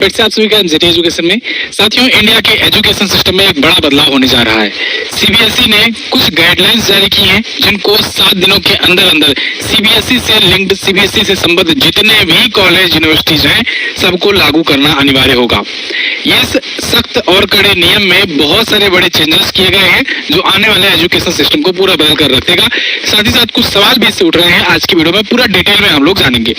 फिर से आप सभी का एमजेटी एजुकेशन में। साथियों, इंडिया के एजुकेशन सिस्टम में एक बड़ा बदलाव होने जा रहा है। सीबीएसई ने कुछ गाइडलाइंस जारी की हैं जिनको 7 दिनों के अंदर अंदर सीबीएसई से लिंक्ड, सीबीएसई से संबद्ध जितने भी कॉलेज यूनिवर्सिटीज हैं सबको लागू करना अनिवार्य होगा। इस सख्त और कड़े नियम में बहुत सारे बड़े चेंजेस किए गए हैं जो आने वाले एजुकेशन सिस्टम को पूरा बदल कर रखेगा। साथ ही साथ कुछ सवाल भी इससे उठ रहे हैं। आज की वीडियो में पूरा डिटेल में हम लोग जानेंगे।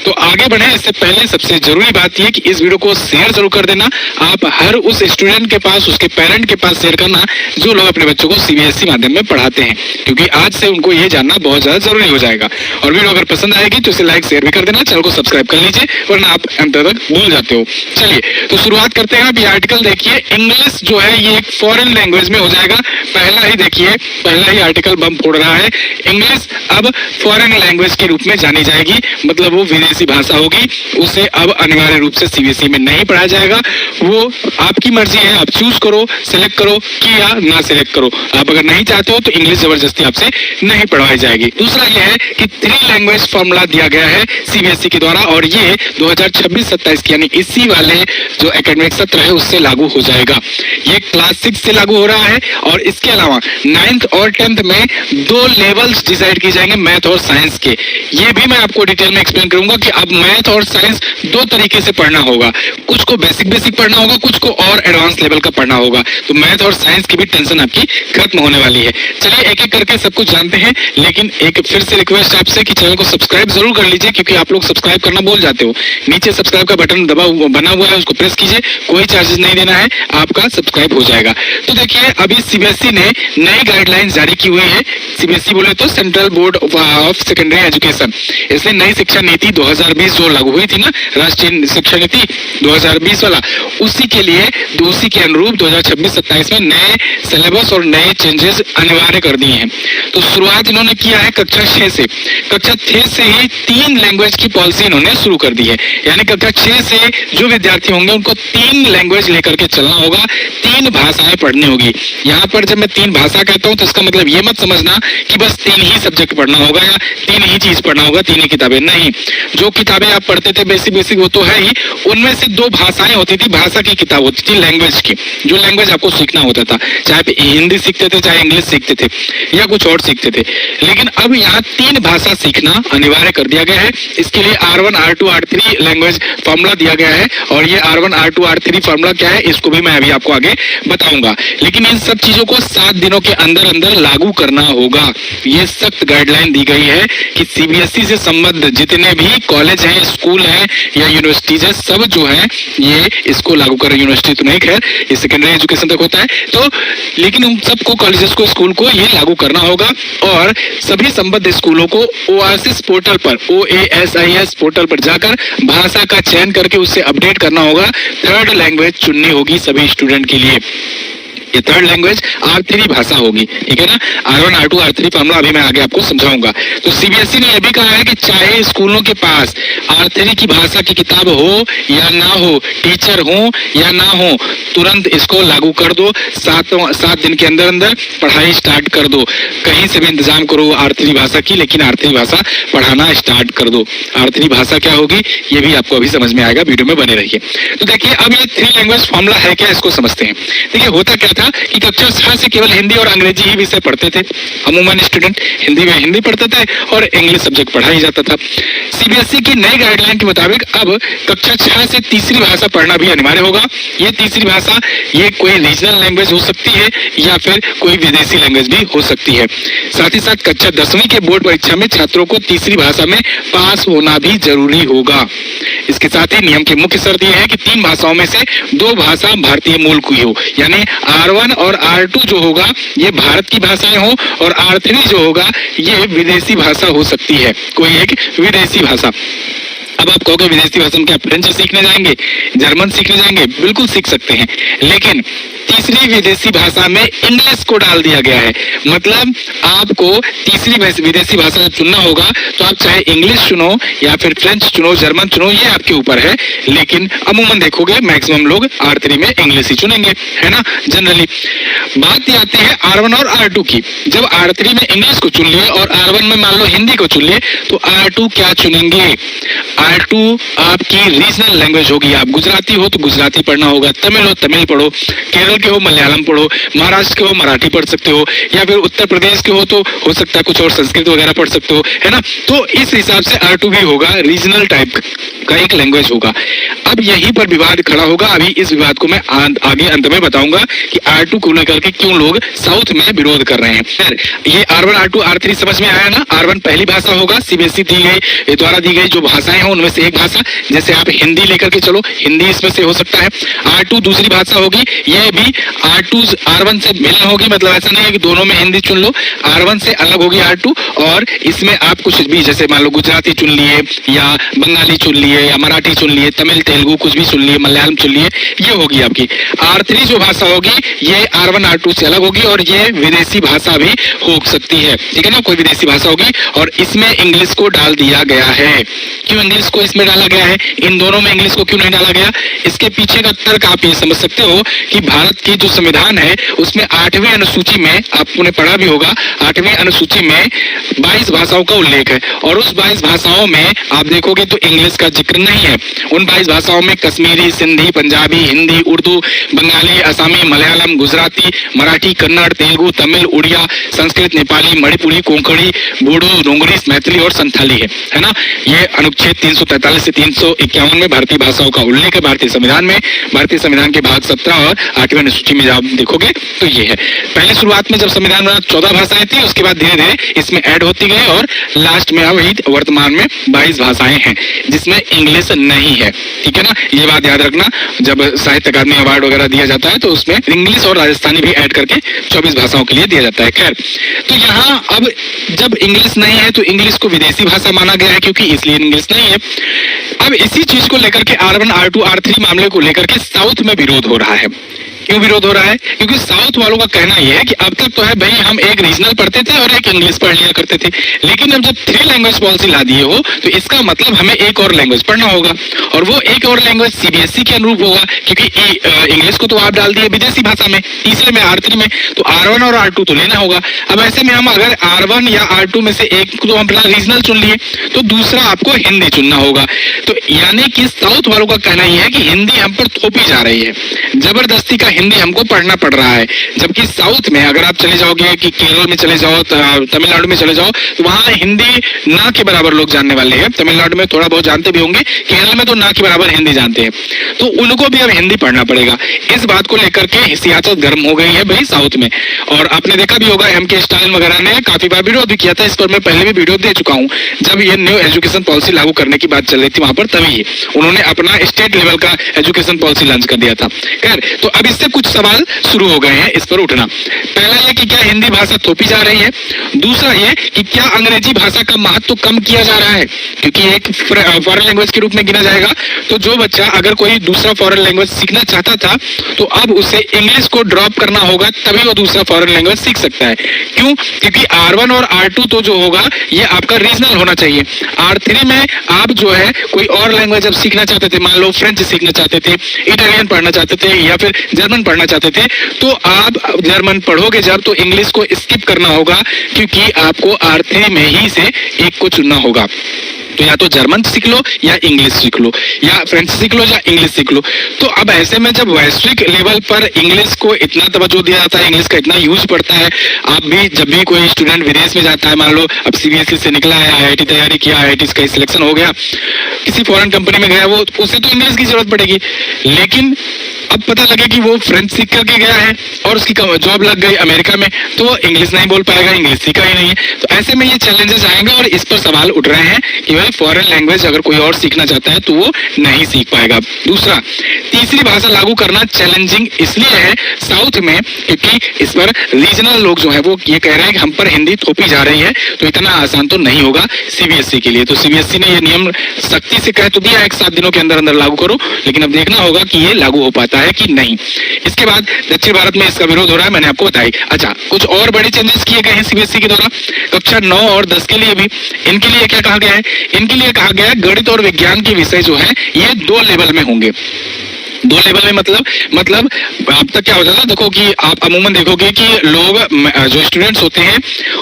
तो आगे बढ़े इससे पहले सबसे जरूरी बात यह कि इस वीडियो को शेयर जरूर कर देना। आप हर उस स्टूडेंट के पास, उसके पेरेंट के पास शेयर करना जो लोग अपने बच्चों को सीबीएसई माध्यम में पढ़ाते हैं, क्योंकि आज से उनको ये जानना बहुत ज्यादा जरूरी हो जाएगा। और वीडियो अगर पसंद आएगी तो इसे लाइक शेयर भी कर देना, चैनल को सब्सक्राइब कर लीजिए वरना आप अंत तक भूल जाते हो। चलिए तो शुरुआत करते हैं। ये आर्टिकल देखिए, इंग्लिश जो है ये एक फॉरेन लैंग्वेज में हो जाएगा। पहला ही देखिए, पहला ही आर्टिकल बम फोड़ रहा है। इंग्लिश अब फॉरेन लैंग्वेज के रूप में जानी जाएगी, मतलब वो विदेशी भाषा होगी। उसे अब अनिवार्य रूप से सीबीएसई में नहीं पढ़ाया जाएगा। वो आपकी मर्जी है, आप चूज करो, सिलेक्ट करो कि या ना सिलेक्ट करो। आप अगर नहीं चाहते हो तो इंग्लिश जबरदस्ती आपसे नहीं पढ़वाई जाएगी। दूसरा यह है कि 3 लैंग्वेज फॉर्मूला दिया गया है सीबीएसई के द्वारा और ये 2026-27 यानी इसी वाले जो एकेडमिक सत्र है उससे लागू हो जाएगा। ये क्लास 6 से लागू हो रहा है और इसके अलावा 9th और 10th में 2 लेवल्स डिसाइड किए जाएंगे मैथ और साइंस के। ये भी मैं आपको डिटेल में एक्सप्लेन करूंगा कि अब मैथ और साइंस 2 तरीके से पढ़ना होगा। कुछ को बेसिक पढ़ना होगा, कुछ को और एडवांस लेवल का पढ़ना होगा। तो मैथ और साइंस की भी टेंशन आपकी खत्म होने वाली है। चलिए एक एक करके सब कुछ जानते हैं, लेकिन एक फिर से रिक्वेस्ट आपसे कि चैनल को सब्सक्राइब जरूर कर लीजिए, क्योंकि आप लोग सब्सक्राइब करना भूल जाते हो। नीचे सब्सक्राइब का बटन बना हुआ है, उसको प्रेस कीजिए। कोई चार्जेस नहीं देना है, आपका सब्सक्राइब हो जाएगा। तो देखिए, अभी सीबीएसई ने नई गाइडलाइंस जारी की हुई है। सीबीएसई बोले तो central board of secondary education. इसने नई शिक्षा नीति 2020 जो लागू हुई थी ना, राष्ट्रीय शिक्षा नीति 2020 वाला, उसी के लिए उसी के अनुरूप 2026-27 में नए सिलेबस और नए चेंजेस अनिवार्य कर दिए हैं। तो शुरुआत इन्होंने किया है कक्षा 6 से। कक्षा 6 से ही 3 लैंग्वेज की पॉलिसी इन्होंने शुरू कर दी है। यानी कक्षा 6 से जो विद्यार्थी होंगे उनको 3 लैंग्वेज लेकर के चलना होगा, 3 भाषाएं पढ़नी होगी। यहाँ पर जब मैं 3 भाषा कहता हूँ तो इसका मतलब ये मत समझना कि बस 3 ही सब्जेक्ट पढ़ना होगा या 3 ही चीज पढ़ना होगा, 3 ही किताबें। नहीं, जो किताबें आप पढ़ते थे बेसिक वो तो है ही, उनमें से 2 भाषाएं होती थी, भाषा की किताब होती थी, लैंग्वेज की, जो लैंग्वेज आपको सीखना होता था। चाहे हिंदी सीखते थे, चाहे इंग्लिश सीखते थे या कुछ और सीखते थे। लेकिन अब यहाँ 3 भाषा सीखना अनिवार्य कर दिया गया है। इसके लिए R1, R2, R3 language formula दिया गया है और ये R1, R2, R3 फॉर्मूला क्या है इसको भी मैं अभी आपको आगे बताऊंगा। लेकिन इन सब चीजों को 7 दिनों के अंदर अंदर लागू करना होगा। ये सख्त गाइडलाइन दी गई है कि सीबीएसई से संबद्ध जितने भी कॉलेज हैं, स्कूल हैं या यूनिवर्सिटीज है, सब जो है ये इसको लागू कर। यूनिवर्सिटी तो नहीं, खैर ये सेकेंडरी एजुकेशन तक होता है। तो लेकिन उन सबको, कॉलेजेस को, स्कूल को ये लागू करना होगा और सभी संबद्ध स्कूलों को ओएसिस पोर्टल पर, OASIS पोर्टल पर जाकर भाषा का चयन करके उससे अपडेट करना होगा। 3rd लैंग्वेज चुननी होगी सभी स्टूडेंट के लिए। ये 3rd लैंग्वेज R3 भाषा होगी, ठीक है ना। R1, R2, R3 फॉर्मूला अभी मैं आगे आपको समझाऊंगा। तो सीबीएसई ने यह भी कहा है कि चाहे स्कूलों के पास R3 की भाषा की किताब हो या ना हो, टीचर हो या ना हो, तुरंत इसको लागू कर दो। 7 दिन के अंदर अंदर पढ़ाई स्टार्ट कर दो। कहीं से भी इंतजाम करो R3 भाषा की, लेकिन R3 भाषा पढ़ाना स्टार्ट कर दो। R3 भाषा क्या होगी ये भी आपको अभी समझ में आएगा, वीडियो में बने रहिए। तो देखिए, अब ये 3 लैंग्वेज फॉर्मूला है क्या, इसको समझते हैं। देखिए, होता क्या था कि कक्षा 6 से केवल हिंदी और अंग्रेजी ही विषय पढ़ते थे। अमूमन स्टूडेंट हिंदी में हिंदी पढ़ते थे और इंग्लिश सब्जेक्ट पढ़ा ही जाता था। सीबीएसई की नई गाइडलाइन के मुताबिक अब कक्षा 6 से तीसरी भाषा पढ़ना भी अनिवार्य होगा। ये तीसरी भाषा ये कोई रीजनल लैंग्वेज हो सकती है या फिर कोई विदेशी लैंग्वेज भी हो सकती है। साथ ही साथ कक्षा 10वीं के बोर्ड परीक्षा में छात्रों को तीसरी भाषा में पास होना भी जरूरी होगा। इसके साथ ही नियम की मुख्य शर्त यह है कि 3 भाषाओं में से 2 भाषा भारतीय मूल की हो। यानी R1 और R2 जो होगा ये भारत की भाषाएं हो और R3 जो होगा ये विदेशी भाषा हो सकती है, कोई एक विदेशी भाषा। अब आप कहोगे विदेशी भाषा में क्या फ्रेंच सीखने जाएंगे, जर्मन सीखने जाएंगे? बिल्कुल सीख सकते हैं, लेकिन तीसरी विदेशी भाषा में इंग्लिश को डाल दिया गया है। मतलब आपको तीसरी विदेशी भाषा चुनना होगा तो आप चाहे इंग्लिश चुनो या फिर फ्रेंच चुनो, जर्मन चुनो, ये आपके ऊपर है। लेकिन अमूमन देखोगे मैक्सिमम लोग R3 में इंग्लिश ही चुनेंगे, है ना, जनरली। बात आती है R1 और R2 की। जब R3 में इंग्लिश को चुन लिए और R1 में मान लो हिंदी को चुन लिए तो R2 क्या चुनेंगे? R2 आपकी रीजनल लैंग्वेज होगी। आप गुजराती हो तो गुजराती पढ़ना होगा, तमिल हो तमिल पढ़ो, केरल के हो मलयालम पढ़ो, महाराष्ट्र के हो मराठी पढ़ सकते हो, या फिर उत्तर प्रदेश के हो तो हो सकता है कुछ और संस्कृत वगैरह पढ़ सकते हो, है ना। तो इस हिसाब से R2 भी होगा, रीजनल टाइप का एक लैंग्वेज होगा। अब यहीं पर विवाद खड़ा होगा। अभी इस विवाद को मैं आगे अंत में बताऊंगा कि R2 को लेकर के क्यों लोग साउथ में विरोध कर रहे हैं। ये R1 R2 R3 समझ में आया ना। R1 पहली भाषा होगा, सीबीएसई द्वारा दी गई जो भाषाएं हैं उनमें से एक भाषा, जैसे आप हिंदी लेकर के चलो, हिंदी इसमें से हो सकता है। R2 दूसरी भाषा होगी, यह भी R2 R1 से भिन्न होगी, मतलब ऐसा नहीं है कि दोनों में हिंदी चुन लो, R1 से अलग होगी R2, और इसमें आप कुछ भी जैसे मान लो गुजराती चुन लिए या बंगाली चुन लिए या मराठी चुन लिए, तमिल तेलुगु कुछ भी चुन लिए, मलयालम चुन लिए, ये होगी आपकी। R3 जो भाषा होगी ये R1 R2 से अलग होगी और ये विदेशी भाषा भी हो सकती है, ठीक है ना, कोई विदेशी भाषा होगी। और इसमें इंग्लिश को डाल दिया गया है। क्यों इंग्लिश को इसमें डाला गया है, इन दोनों में इंग्लिश को क्यों नहीं डाला गया? इसके पीछे का तर्क आप ये समझ सकते हो कि भारत की जो संविधान है उसमें 8वीं अनुसूची में, आपने पढ़ा भी होगा, 8वीं अनुसूची में 22 भाषाओं का उल्लेख है, और उस 22 भाषाओं में आप देखोगे तो इंग्लिश का जिक्र नहीं है। उन 22 भाषाओं में कश्मीरी, सिंधी, पंजाबी, हिंदी, उर्दू, बंगाली, असमी, मलयालम, गुजराती, मराठी, कन्नड़, तेलुगु, तमिल, उड़िया, संस्कृत, नेपाली, मणिपुरी, कोंकणी, बोडो, डोंगरी, मैथिली और संथाली है ना। ये अनुच्छेद 343 से 351 में भारतीय भाषाओं का उल्लेख है भारतीय संविधान में। भारतीय संविधान के भाग 17 और 8वीं अनुसूची में आप देखोगे तो ये है। पहले शुरुआत में जब संविधान बना 14 भाषाएं थी, उसके बाद धीरे धीरे इसमें ऐड होती गई और लास्ट में अभी वर्तमान में 22 भाषाएं हैं जिसमें इंग्लिश नहीं है, ठीक है ना। ये बात याद रखना, जब साहित्य अकादमी अवार्ड वगैरह दिया जाता है तो उसमें इंग्लिश और राजस्थानी भी ऐड करके 24 भाषाओं के लिए दिया जाता है। खैर, तो यहाँ अब जब इंग्लिश नहीं है तो इंग्लिश को विदेशी भाषा माना गया है, क्योंकि इसलिए इंग्लिश नहीं है। अब इसी चीज को लेकर के R1 R2 R3 मामले को लेकर के साउथ में विरोध हो रहा है। क्यों विरोध हो रहा है? क्योंकि साउथ वालों का कहना यह है कि अब तक तो है भाई, हम एक रीजनल पढ़ते थे और एक इंग्लिश पढ़ लिया करते थे, लेकिन अब जब 3 लैंग्वेज पॉलिसी ला दिए हो तो इसका मतलब हमें एक और लैंग्वेज पढ़ना होगा, और वो एक और लैंग्वेज सीबीएसई के अनुरूप होगा, क्योंकि इंग्लिश को तो आप डाल दिए विदेशी भाषा में, तीसरे में R3 में, तो R1 और R2 तो लेना होगा। अब ऐसे में हम अगर R1 या R2 में से एक तो हम अपना रीजनल चुन लिए तो दूसरा आपको हिंदी चुनना होगा। तो यानी कि साउथ वालों का कहना यह है कि हिंदी हम पर थोपी जा रही है, जबरदस्ती का हिंदी हमको पढ़ना पड़ रहा है। जबकि साउथ में अगर आप चले जाओगे कि केरल में चले जाओ, तमिलनाडु में चले जाओ, तो वहाँ हिंदी ना के बराबर लोग जानने वाले हैं। तमिलनाडु में थोड़ा बहुत जानते भी होंगे, केरल में तो ना के बराबर हिंदी जानते हैं, तो उनको भी अब हिंदी पढ़ना पड़ेगा। इस बात को लेकर के सियासत गर्म हो गई है भाई साउथ में। और आपने देखा भी होगा M.K. स्टालिन वगैरह ने काफी बार विरोध भी किया था। इस पर मैं पहले भी वीडियो दे चुका हूँ, जब ये न्यू एजुकेशन पॉलिसी लागू करने की बात चल रही थी वहां पर, तभी उन्होंने अपना स्टेट लेवल का एजुकेशन पॉलिसी लॉन्च कर दिया था। खैर, तो अब इससे कुछ सवाल शुरू हो गए हैं इस पर उठना। पहला ये कि क्या हिंदी भाषा थोपी जा रही है, दूसरा ये कि क्या अंग्रेजी भाषा का महत्व कम किया जा रहा है, क्योंकि एक फॉरेन लैंग्वेज के रूप में गिना जाएगा। तो जो बच्चा अगर कोई दूसरा फॉरेन लैंग्वेज सीखना चाहता था तो अब उसे इंग्लिश को ड्रॉप करना होगा, तभी वो दूसरा फॉरेन लैंग्वेज सीख सकता है। क्यों? क्योंकि R1 और R2 तो जो होगा ये आपका रीजनल होना चाहिए। R3 में आप जो है कोई और लैंग्वेज जब सीखना चाहते थे, मान लो फ्रेंच सीखना चाहते थे, इटालियन पढ़ना चाहते थे या फिर जर्मन पढ़ना चाहते थे, तो आप जर्मन पढ़ोगे जब तो इंग्लिश को स्किप करना होगा, क्योंकि आपको R3 में ही से एक को चुनना होगा। तो या तो जर्मन सीख लो या इंग्लिश सीख लो, या फ्रेंच सीख लो या इंग्लिश सीख लो। तो अब ऐसे में जब वैश्विक लेवल पर इंग्लिश को इतना तवज्जो दिया जाता है, इंग्लिश का इतना यूज पड़ता है, आप भी जब भी कोई स्टूडेंट विदेश में जाता है, मान लो अब सीबीएसई से निकला है, IIT तैयारी किया, IIT का सिलेक्शन हो गया, किसी फॉरेन कंपनी में गया, वो उसे तो इंग्लिश की जरूरत पड़ेगी। लेकिन अब पता लगे कि वो फ्रेंच सीख करके गया है और उसकी जॉब लग गई अमेरिका में, तो वो इंग्लिश नहीं बोल पाएगा, इंग्लिश सीखा ही नहीं है। तो ऐसे में ये चैलेंजेस आएंगे और इस पर सवाल उठ रहे हैं कि भाई फॉरेन लैंग्वेज अगर कोई और सीखना चाहता है तो वो नहीं सीख पाएगा। दूसरा, तीसरी भाषा लागू करना चैलेंजिंग इसलिए है साउथ में, क्योंकि इस पर रीजनल लोग जो है वो ये कह रहे हैं कि हम पर हिंदी थोपी जा रही है, तो इतना आसान तो नहीं होगा सीबीएसई के लिए। तो सीबीएसई ने ये नियम सख्ती से कह तो दिया है 7 दिनों के अंदर अंदर लागू करो, लेकिन अब देखना होगा कि ये लागू हो पाता है कि नहीं। इसके बाद दक्षिण भारत में इसका विरोध हो रहा है, मैंने आपको बताई। अच्छा, कुछ और बड़े चेंजेस किए गए हैं सीबीएसई के द्वारा कक्षा 9 और 10 के लिए भी। इनके लिए क्या कहा गया है? इनके लिए कहा गया है गणित और विज्ञान के विषय जो है ये 2 लेवल में होंगे। दो लेवल में मतलब अब तक क्या होता था, देखो कि आप अमूमन देखोगे कि लोग जो स्टूडेंट्स होते हैं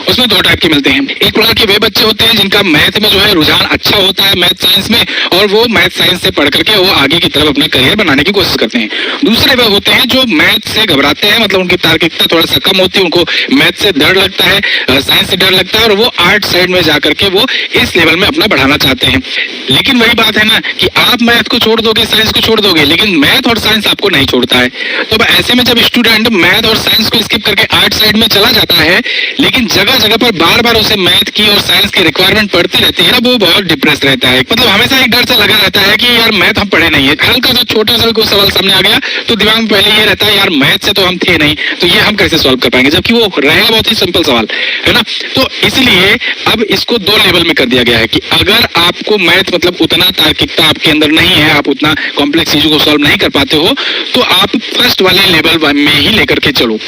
उसमें दो टाइप के मिलते हैं। एक प्रकार के वे बच्चे होते हैं जिनका मैथ में जो है रुझान अच्छा होता है, मैथ साइंस में, और वो मैथ साइंस से पढ़ करके वो आगे की तरफ अपना करियर बनाने की कोशिश करते हैं। दूसरे वे होते हैं जो मैथ से घबराते हैं, मतलब उनकी तार्किकता थोड़ा सा कम होती है, उनको मैथ से डर लगता है, साइंस से डर लगता है, और वो आर्ट साइड में जाकर के वो इस लेवल में अपना बढ़ाना चाहते हैं। लेकिन वही बात है ना कि आप मैथ को छोड़ दोगे, साइंस को छोड़ दोगे, लेकिन मैथ और साइंस आपको नहीं छोड़ता है। तो अब ऐसे में जब स्टूडेंट मैथ और साइंस को स्किप करके आर्ट साइड में चला जाता है, लेकिन जगह जगह पर बार बार उसे मैथ की और साइंस की रिक्वायरमेंट पड़ती रहती है ना, वो बहुत डिप्रेस रहता है। मतलब हमेशा एक डर सा लगा रहता है कि यार मैथ हम पढ़े नहीं है। हल्का सा छोटा सा कोई सवाल सामने आ गया तो दिमाग में पहले ये रहता है यार मैथ से तो हम थे नहीं, तो ये हम कैसे सॉल्व कर पाएंगे, जबकि वो रहेगा बहुत ही सिंपल सवाल है ना। तो इसलिए अब इसको दो लेवल में कर दिया गया है कि अगर आपको मैथ मतलब उतना तार्किकता आपके अंदर नहीं है, आप उतना कॉम्प्लेक्स चीजों को सॉल्व नहीं कर पाते हो, तो आप फर्स्ट वाले लेवल में ही लेकर के चलो।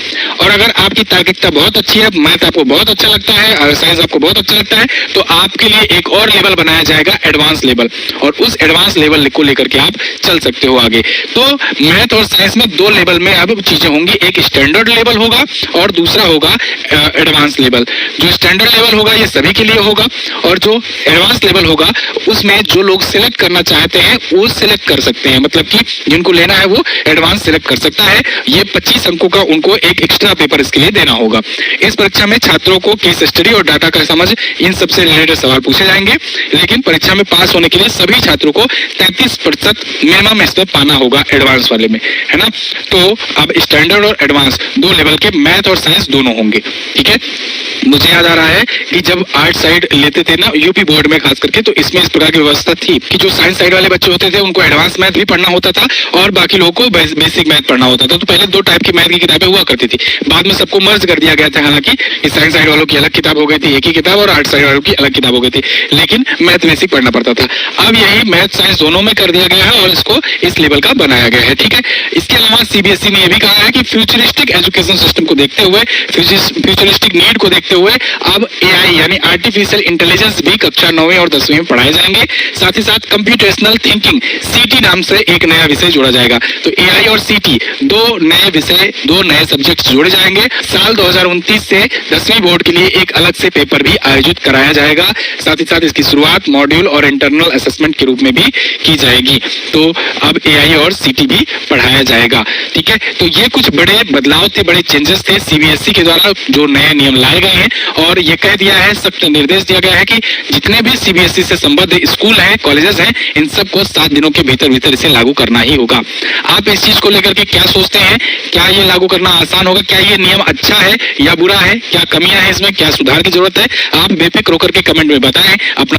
और अगर आपकी तार्किकता बहुत अच्छी है, मैथ आपको बहुत अच्छा लगता है और साइंस आपको बहुत अच्छा लगता है, तो आपके लिए एक और लेवल बनाया जाएगा, एडवांस लेवल, और उस एडवांस लेवल को लेकर के आप चल सकते हो आगे। तो मैथ और साइंस में दो लेवल में अब चीजें होंगी, एक स्टैंडर्ड लेवल होगा और दूसरा होगा एडवांस लेवल। जो स्टैंडर्ड लेवल होगा ये सभी के लिए होगा, और जो एडवांस लेवल होगा उसमें जो लोग सिलेक्ट करना चाहते हैं वो सिलेक्ट कर सकते हैं, मतलब कि जिनको लेना है वो एडवांस सिलेक्ट कर सकता है। ये 25 अंकों का उनको एक एक्स्ट्रा पेपर इसके लिए देना होगा। इस परीक्षा में छात्रों को केस स्टडी और डाटा का समझ, इन सबसे रिलेटेड सवाल पूछे जाएंगे, लेकिन परीक्षा में पास होने के लिए सभी छात्रों को 33% मिनिमम इसमें पाना होगा एडवांस वाले में, है ना। तो अब स्टैंडर्ड और एडवांस दो लेवल के मैथ और साइंस दोनों होंगे, ठीक है। मुझे याद आ रहा है कि जब आर्ट साइड लेते थे ना यूपी बोर्ड में खास करके, तो इसमें इस प्रकार की व्यवस्था थी कि जो साइंस साइड वाले बच्चे होते थे उनको एडवांस मैथ भी पढ़ना होता था और बाकी लोगों को बेसिक मैथ पढ़ना होता था। तो पहले दो टाइप की मैथ की किताबें हुआ करती थी, बाद में सबको मर्ज कर दिया गया था। हालांकि साइंस साइड वालों की अलग किताब हो गई थी एक ही किताब, और आर्ट साइड वालों की अलग किताब हो गई थी, लेकिन मैथ बेसिक पढ़ना पड़ता था। अब यही मैथ साइंस दोनों में कर दिया गया है और इसको इस लेवल का बनाया गया है, ठीक है। इसके अलावा सीबीएसई ने यह भी कहा है कि फ्यूचरिस्टिक एजुकेशन सिस्टम को देखते हुए, फ्यूचरिस्टिक नीड को देखते हुए अब एआई यानी आर्टिफिशियल इंटेलिजेंस भी कक्षा 9वीं और 10वीं में पढ़ाए जाएंगे। साथ ही साथ कंप्यूटेशनल थिंकिंग सीटी नाम से एक नया विषय जोड़ा जाएगा। तो एआई और सीटी दो नए विषय, दो नए सब्जेक्ट जोड़े जाएंगे। साल 2029 से 10वीं बोर्ड के लिए एक अलग से पेपर भी आयोजित कराया जाएगा। साथ ही साथ इसकी शुरुआत मॉड्यूल और इंटरनल असेसमेंट के रूप में भी की जाएगी। तो अब एआई और सीटी भी पढ़ाया जाएगा, ठीक है। तो ये कुछ बड़े बदलाव थे, बड़े चेंजेस थे सीबीएसई के द्वारा जो नए नियम लाए गए हैं, और ये कह दिया है, सख्त निर्देश दिया गया है कि जितने भी सीबीएसई से संबद्ध स्कूल हैं, कॉलेजेस हैं, इन सबको 7 दिनों के भीतर इसे लागू करना ही होगा। आप इस चीज को लेकर के क्या सोचते हैं? क्या ये लागू करना आसान होगा? क्या ये नियम अच्छा है या बुरा है? क्या कमियां हैं इसमें? क्या सुधार की जरूरत है? आप बेफिक्र होकर के कमेंट में बताएं। अपना